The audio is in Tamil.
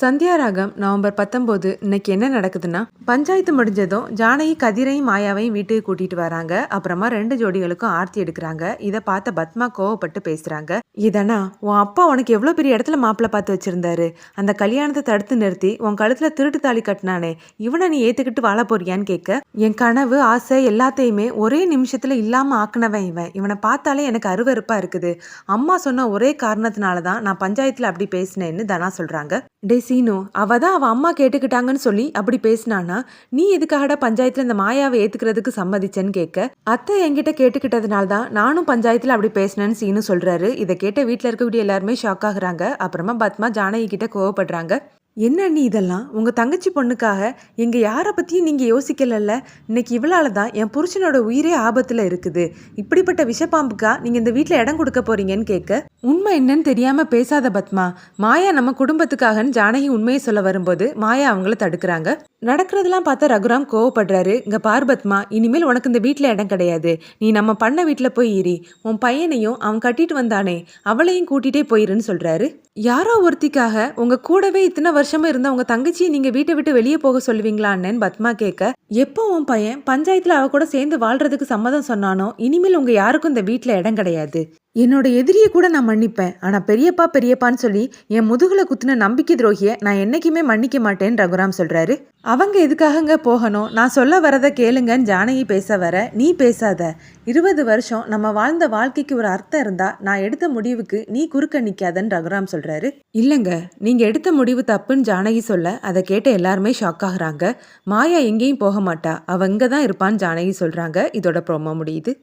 சந்தியா ராகம் நவம்பர் 19 இன்னைக்கு என்ன நடக்குதுன்னா, பஞ்சாயத்து முடிஞ்சதும் ஜானகி கதிரையும் மாயாவையும் வீட்டுக்கு கூட்டிட்டு வராங்க. அப்புறமா 2 ஜோடிகளுக்கும் ஆர்த்தி எடுக்கிறாங்க. இதை பார்த்த பத்மா கோவப்பட்டு பேசுறாங்க. இதனா உன் அப்பா உனக்கு எவ்வளவு பெரிய இடத்துல மாப்பிள்ளை பார்த்து வச்சிருந்தாரு, அந்த கல்யாணத்தை தடுத்து நிறுத்தி உன் கழுத்துல திருட்டு தாலி கட்டினானே, இவனை நீ ஏத்துக்கிட்டு வாழ போறியான்னு கேட்க, என் கனவு ஆசை எல்லாத்தையுமே ஒரே நிமிஷத்துல இல்லாம ஆக்குனவன் இவன். இவனை பார்த்தாலே எனக்கு அருவருப்பா இருக்குது. அம்மா சொன்ன ஒரே காரணத்தினாலதான் நான் பஞ்சாயத்துல அப்படி பேசினேன்னு தனா சொல்றாங்க. டே சீனு, அவ தான் அவ அம்மா கேட்டுக்கிட்டாங்கன்னு சொல்லி அப்படி பேசினானா, நீ எதுக்காகடா பஞ்சாயத்துல இந்த மாயாவை ஏத்துக்கிறதுக்கு சம்மதிச்சேன்னு கேட்க, அத்தை என்கிட்ட கேட்டுக்கிட்டதுனால தான் நானும் பஞ்சாயத்துல அப்படி பேசினேன்னு சீனு சொல்றாரு. இதை கேட்ட வீட்டுல இருக்கக்கூடிய எல்லாருமே ஷாக் ஆகுறாங்க. அப்புறமா பத்மா ஜானகி கிட்ட கோவப்படுறாங்க. என்ன நீ இதெல்லாம் உங்க தங்கச்சி பொண்ணுக்காக எங்க யாரை பத்தியும் நீங்க யோசிக்கலல்ல. இன்னைக்கு இவளால தான் என் புருஷனோட உயிரே ஆபத்துல இருக்குது. இப்படிப்பட்ட விஷப்பாம்புக்கா நீங்க இந்த வீட்டுல இடம் கொடுக்க போறீங்கன்னு கேட்க, உண்மை என்னன்னு தெரியாம பேசாத பத்மா, மாயா நம்ம குடும்பத்துக்காகன்னு ஜானகி உண்மையை சொல்ல வரும்போது மாயா அவங்கள தடுக்கிறாங்க. நடக்கிறதெல்லாம் பார்த்தா ரகுராம் கோவப்படுறாரு. இங்க பார் பத்மா, இனிமேல் உனக்கு இந்த வீட்டுல இடம் கிடையாது. நீ நம்ம பண்ண வீட்டுல போய் ஏறி உன் பையனையும் அவன் கட்டிட்டு வந்தானே அவளையும் கூட்டிட்டே போயிருன்னு சொல்றாரு. யாரோ ஒருத்திக்காக உங்க கூடவே இத்தனை வருஷமா இருந்த உங்க தங்கச்சியை நீங்க வீட்டை விட்டு வெளியே போக சொல்லுவீங்களான்னு பத்மா கேட்க, எப்போ உன் பையன் பஞ்சாயத்துல அவ கூட சேர்ந்து வாழ்றதுக்கு சம்மதம் சொன்னானோ இனிமேல் உங்க யாருக்கும் இந்த வீட்டுல இடம் கிடையாது. என்னோட எதிரியை கூட நான் மன்னிப்பேன், ஆனா பெரியப்பா பெரியப்பான்னு சொல்லி என் முதுகுல குத்துன நம்பிக்கை துரோகிய நான் என்னைக்குமே மன்னிக்க மாட்டேன்னு ரகுராம் சொல்றாரு. அவங்க எதுக்காகங்க போகணும், நான் சொல்ல வரத கேளுங்கன்னு ஜானகி பேச வர, நீ பேசாத. 20 வருஷம் நம்ம வாழ்ந்த வாழ்க்கைக்கு ஒரு அர்த்தம் இருந்தா நான் எடுத்த முடிவுக்கு நீ குறுக்க நிக்காதன்னு ரகுராம் சொல்றாரு. இல்லங்க, நீங்க எடுத்த முடிவு தப்புன்னு ஜானகி சொல்ல, அதை கேட்ட எல்லாருமே ஷாக் ஆகுறாங்க. மாயா எங்கேயும் போக மாட்டா, அவ இங்கதான் இருப்பான்னு ஜானகி சொல்றாங்க. இதோட ப்ரோமோ முடியுது.